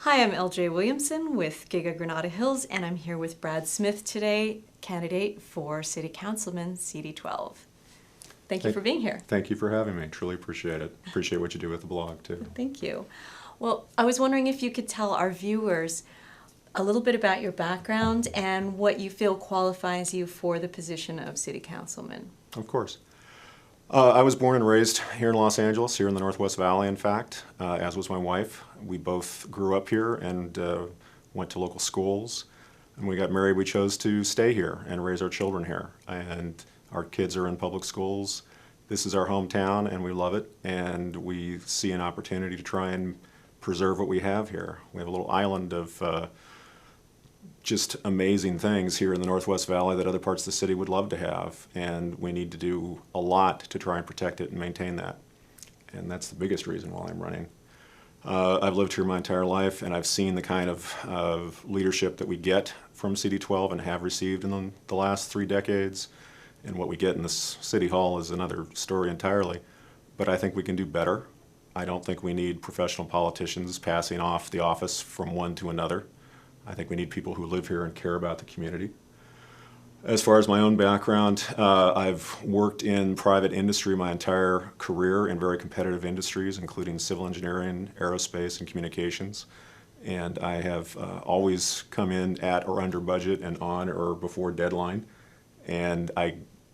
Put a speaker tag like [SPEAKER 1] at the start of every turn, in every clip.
[SPEAKER 1] Hi, I'm LJ Williamson with Giga Granada Hills, and I'm here with Brad Smith today, candidate for City Councilman CD12. Thank you for being here.
[SPEAKER 2] Thank you for having me. Truly appreciate it. Appreciate what you do with the blog, too.
[SPEAKER 1] Thank you. Well, I was wondering if you could tell our viewers a little bit about your background and what you feel qualifies you for the position of City Councilman.
[SPEAKER 2] Of course. I was born and raised here in Los Angeles, here in the Northwest Valley, in fact, as was my wife. We both grew up here and went to local schools. And when we got married, we chose to stay here and raise our children here. And our kids are in public schools. This is our hometown, and we love it. And we see an opportunity to try and preserve what we have here. We have a little island of just amazing things here in the Northwest Valley that other parts of the city would love to have, and we need to do a lot to try and protect it and maintain that. And that's the biggest reason why I'm running. I've lived here my entire life, and I've seen the kind of leadership that we get from CD12 and have received in the last 3 decades. And what we get in this City Hall is another story entirely. But I think we can do better. I don't think we need professional politicians passing off the office from one to another. I think we need people who live here and care about the community. As far as my own background, I've worked in private industry my entire career in very competitive industries, including civil engineering, aerospace, and communications. And I have always come in at or under budget and on or before deadline. And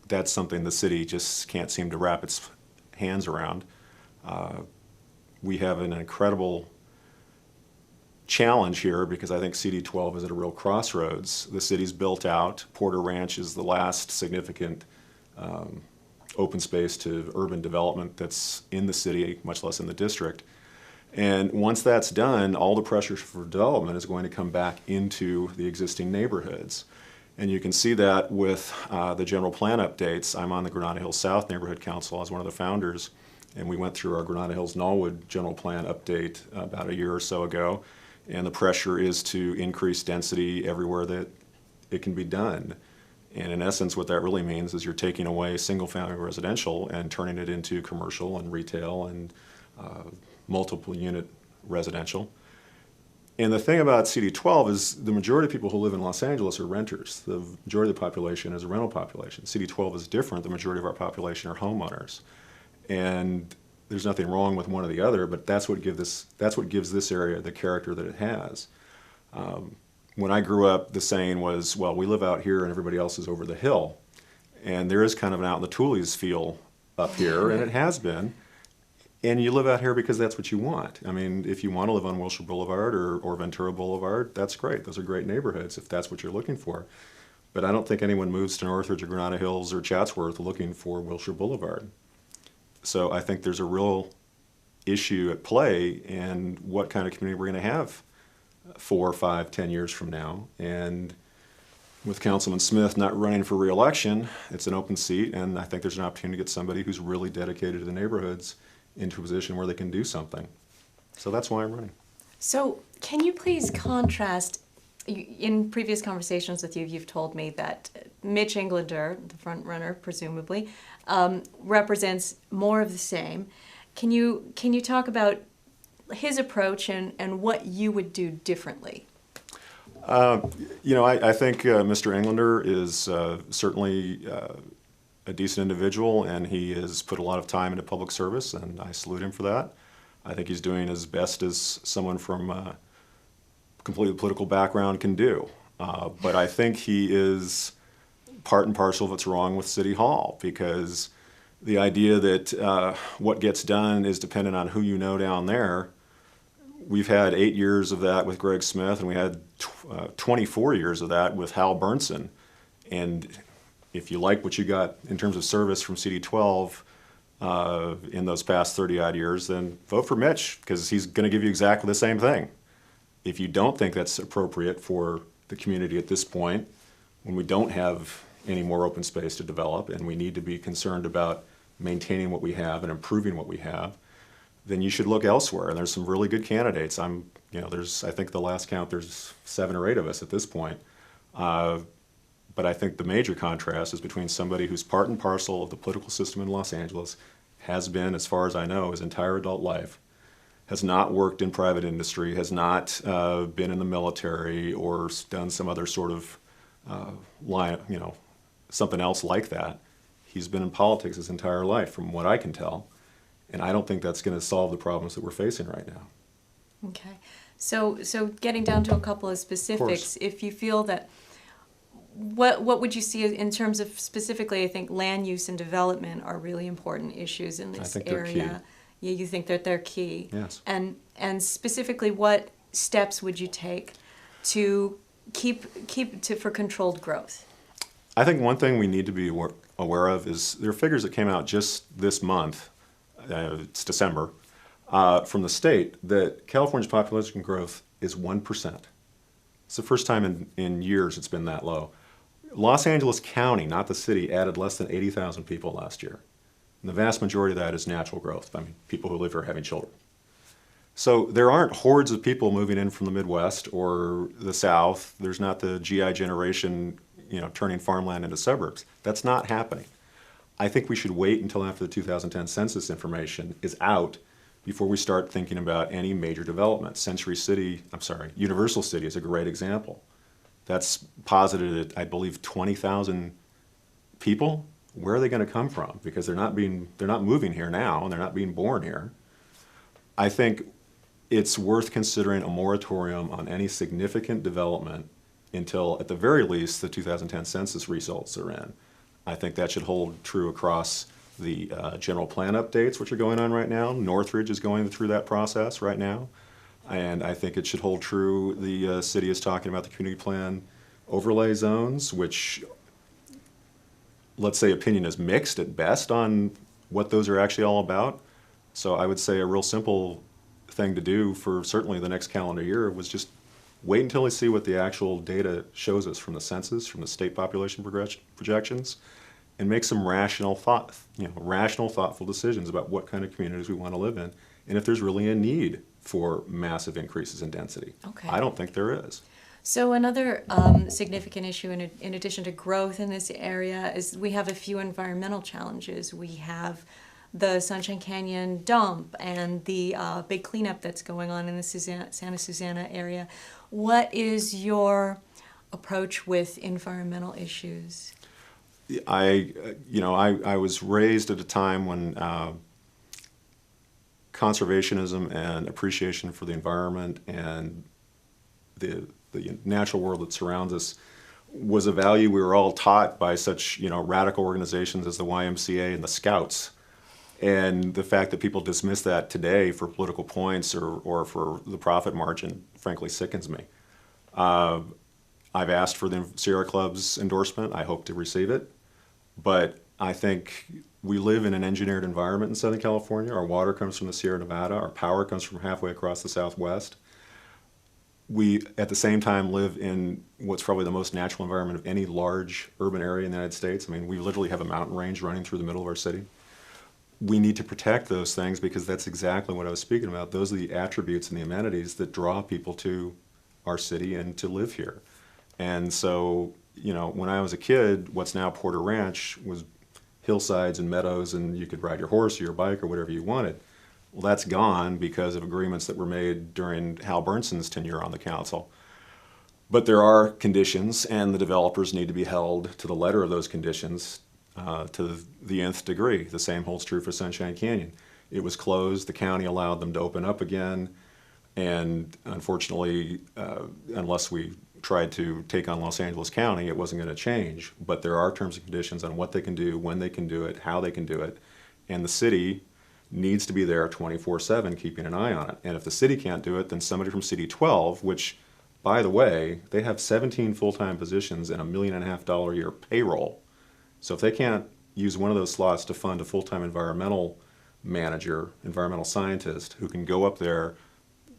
[SPEAKER 2] that's something the city just can't seem to wrap its hands around. We have an incredible challenge here because I think CD12 is at a real crossroads. The city's built out. Porter Ranch is the last significant open space to urban development that's in the city, much less in the district. And once that's done, all the pressure for development is going to come back into the existing neighborhoods. And you can see that with the general plan updates. I'm on the Granada Hills South Neighborhood Council as one of the founders, and we went through our Granada Hills Knollwood general plan update about a year or so ago. And the pressure is to increase density everywhere that it can be done. And in essence, what that really means is you're taking away single-family residential and turning it into commercial and retail and multiple unit residential. And the thing about CD12 is the majority of people who live in Los Angeles are renters. The majority of the population is a rental population. CD12 is different. The majority of our population are homeowners. And there's nothing wrong with one or the other, but that's what gives this area the character that it has. When I grew up, the saying was, well, we live out here and everybody else is over the hill. And there is kind of an out in the toolies feel up here, and it has been. And you live out here because that's what you want. I mean, if you want to live on Wilshire Boulevard or Ventura Boulevard, that's great. Those are great neighborhoods if that's what you're looking for. But I don't think anyone moves to Northridge or Granada Hills or Chatsworth looking for Wilshire Boulevard. So I think there's a real issue at play in what kind of community we're going to have 4, 5, 10 years from now. And with Councilman Smith not running for re-election, it's an open seat, and I think there's an opportunity to get somebody who's really dedicated to the neighborhoods into a position where they can do something. So that's why I'm running.
[SPEAKER 1] So can you please contrast, in previous conversations with you, you've told me that Mitch Englander, the front runner, presumably, represents more of the same. Can you talk about his approach and what you would do differently?
[SPEAKER 2] I think Mr. Englander is certainly a decent individual, and he has put a lot of time into public service, and I salute him for that. I think he's doing as best as someone from a completely political background can do. But I think he is part and parcel of what's wrong with City Hall, because the idea that what gets done is dependent on who you know down there. We've had 8 years of that with Greg Smith, and we had 24 years of that with Hal Burnson. And if you like what you got in terms of service from CD12 in those past 30-odd years, then vote for Mitch, because he's going to give you exactly the same thing. If you don't think that's appropriate for the community at this point, when we don't have any more open space to develop and we need to be concerned about maintaining what we have and improving what we have, then you should look elsewhere. And there's some really good candidates. I think the last count, there's 7 or 8 of us at this point. But I think the major contrast is between somebody who's part and parcel of the political system in Los Angeles, has been, as far as I know, his entire adult life, has not worked in private industry, has not been in the military or done some other sort of line, something else like that. He's been in politics his entire life, from what I can tell, and I don't think that's going to solve the problems that we're facing right now.
[SPEAKER 1] Okay. So getting down to a couple of specifics, if you feel that, what would you see in terms of specifically, I think land use and development are really important issues in this
[SPEAKER 2] think they're
[SPEAKER 1] area.
[SPEAKER 2] key.
[SPEAKER 1] Yeah, you think that they're key.
[SPEAKER 2] Yes.
[SPEAKER 1] And specifically, what steps would you take to keep for controlled growth?
[SPEAKER 2] I think one thing we need to be aware of is there are figures that came out just this month, it's December, from the state that California's population growth is 1%. It's the first time in years it's been that low. Los Angeles County, not the city, added less than 80,000 people last year. And the vast majority of that is natural growth. I mean, people who live here having children. So there aren't hordes of people moving in from the Midwest or the South. There's not the GI generation, turning farmland into suburbs. That's not happening. I think we should wait until after the 2010 census information is out before we start thinking about any major development. Universal City is a great example. That's posited at, I believe, 20,000 people. Where are they going to come from? Because they're not moving here now, and they're not being born here. I think it's worth considering a moratorium on any significant development until, at the very least, the 2010 census results are in. I think that should hold true across the general plan updates, which are going on right now. Northridge is going through that process right now. And I think it should hold true. The city is talking about the community plan overlay zones, which, let's say, opinion is mixed at best on what those are actually all about. So I would say a real simple thing to do for certainly the next calendar year was just wait until we see what the actual data shows us from the census, from the state population projections, and make some rational, thoughtful decisions about what kind of communities we want to live in, and if there's really a need for massive increases in density.
[SPEAKER 1] Okay.
[SPEAKER 2] I don't think there is.
[SPEAKER 1] So another significant issue in addition to growth in this area is we have a few environmental challenges. We have the Sunshine Canyon dump and the big cleanup that's going on in the Santa Susana area. What is your approach with environmental issues?
[SPEAKER 2] I was raised at a time when conservationism and appreciation for the environment and the natural world that surrounds us was a value we were all taught by such radical organizations as the YMCA and the Scouts. And the fact that people dismiss that today for political points or for the profit margin, frankly, sickens me. I've asked for the Sierra Club's endorsement. I hope to receive it. But I think we live in an engineered environment in Southern California. Our water comes from the Sierra Nevada. Our power comes from halfway across the Southwest. We, at the same time, live in what's probably the most natural environment of any large urban area in the United States. I mean, we literally have a mountain range running through the middle of our city. We need to protect those things because that's exactly what I was speaking about. Those are the attributes and the amenities that draw people to our city and to live here. And so, when I was a kid, what's now Porter Ranch was hillsides and meadows, and you could ride your horse or your bike or whatever you wanted. Well, that's gone because of agreements that were made during Hal Bernson's tenure on the council. But there are conditions, and the developers need to be held to the letter of those conditions to the nth degree. The same holds true for Sunshine Canyon. It was closed. The county allowed them to open up again. And unfortunately, unless we tried to take on Los Angeles County, it wasn't going to change. But there are terms and conditions on what they can do, when they can do it, how they can do it. And the city needs to be there 24/7 keeping an eye on it. And if the city can't do it, then somebody from CD 12, which, by the way, they have 17 full-time positions and $1.5 million a year payroll. So if they can't use one of those slots to fund a full-time environmental manager, environmental scientist, who can go up there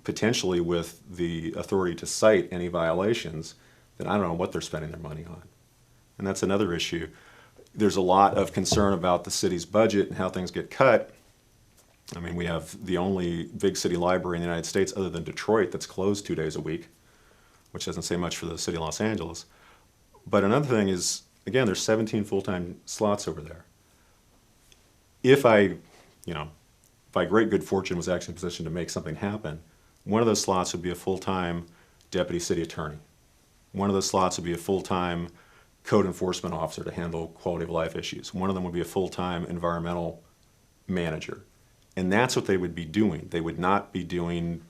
[SPEAKER 2] potentially with the authority to cite any violations, then I don't know what they're spending their money on. And that's another issue. There's a lot of concern about the city's budget and how things get cut. I mean, we have the only big city library in the United States other than Detroit that's closed 2 days a week, which doesn't say much for the city of Los Angeles. But another thing is, again, there's 17 full-time slots over there. If I, by great good fortune, was actually in a position to make something happen. One of those slots would be a full-time deputy city attorney. One of those slots would be a full-time code enforcement officer to handle quality of life issues. One of them would be a full-time environmental manager. And that's what they would be doing. They would not be doing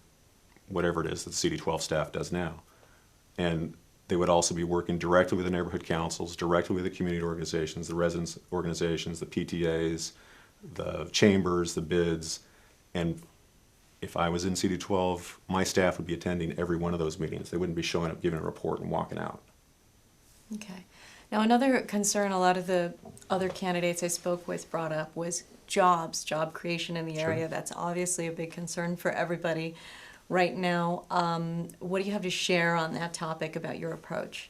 [SPEAKER 2] whatever it is that the CD12 staff does now. And they would also be working directly with the neighborhood councils, directly with the community organizations, the residents organizations, the PTAs, the chambers, the bids. And if I was in CD12, my staff would be attending every one of those meetings. They wouldn't be showing up, giving a report, and walking out.
[SPEAKER 1] Okay. Now, another concern a lot of the other candidates I spoke with brought up was jobs, job creation in the
[SPEAKER 2] Sure.
[SPEAKER 1] area. That's obviously a big concern for everybody right now. What do you have to share on that topic about your approach?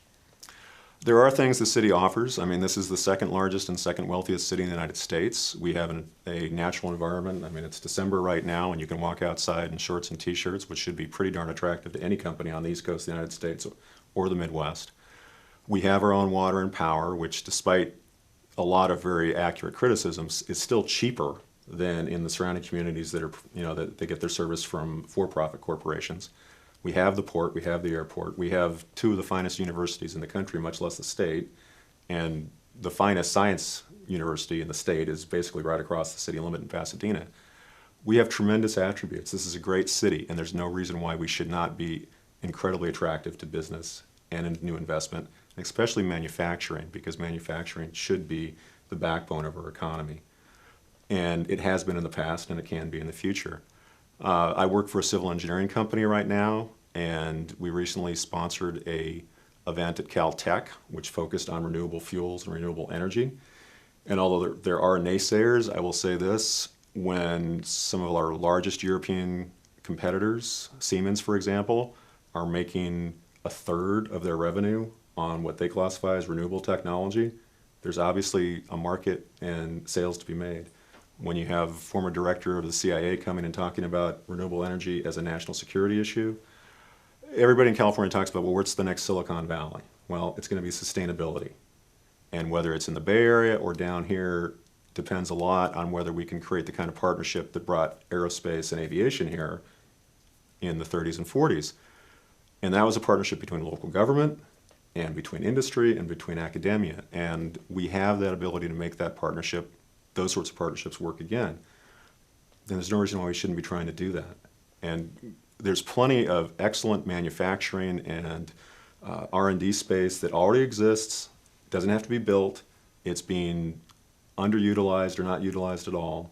[SPEAKER 2] There are things the city offers. I mean, this is the second largest and second wealthiest city in the United States. We have a natural environment. I mean, it's December right now, and you can walk outside in shorts and t-shirts, which should be pretty darn attractive to any company on the East Coast of the United States or the Midwest. We have our own water and power, which, despite a lot of very accurate criticisms, is still cheaper than in the surrounding communities that are, that they get their service from for-profit corporations. We have the port, we have the airport, we have two of the finest universities in the country, much less the state, and the finest science university in the state is basically right across the city limit in Pasadena. We have tremendous attributes. This is a great city, and there's no reason why we should not be incredibly attractive to business and in new investment, especially manufacturing, because manufacturing should be the backbone of our economy. And it has been in the past, and it can be in the future. I work for a civil engineering company right now, and we recently sponsored an event at Caltech, which focused on renewable fuels and renewable energy. And although there are naysayers, I will say this: when some of our largest European competitors, Siemens, for example, are making a third of their revenue on what they classify as renewable technology, there's obviously a market and sales to be made. When you have former director of the CIA coming and talking about renewable energy as a national security issue, everybody in California talks about, well, what's the next Silicon Valley? Well, it's going to be sustainability. And whether it's in the Bay Area or down here depends a lot on whether we can create the kind of partnership that brought aerospace and aviation here in the 30s and 40s. And that was a partnership between local government and between industry and between academia. And we have that ability to make that partnership, those sorts of partnerships, work again. And there's no reason why we shouldn't be trying to do that. And there's plenty of excellent manufacturing and R&D space that already exists. It doesn't have to be built. It's being underutilized or not utilized at all.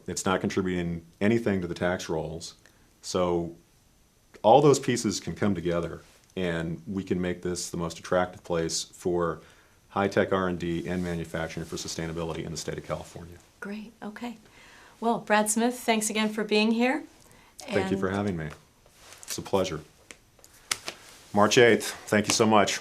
[SPEAKER 2] It's not contributing anything to the tax rolls. So all those pieces can come together, and we can make this the most attractive place for high-tech R&D and manufacturing for sustainability in the state of California.
[SPEAKER 1] Great, okay. Well, Brad Smith, thanks again for being here.
[SPEAKER 2] Thank you for having me. It's a pleasure. March 8th, thank you so much.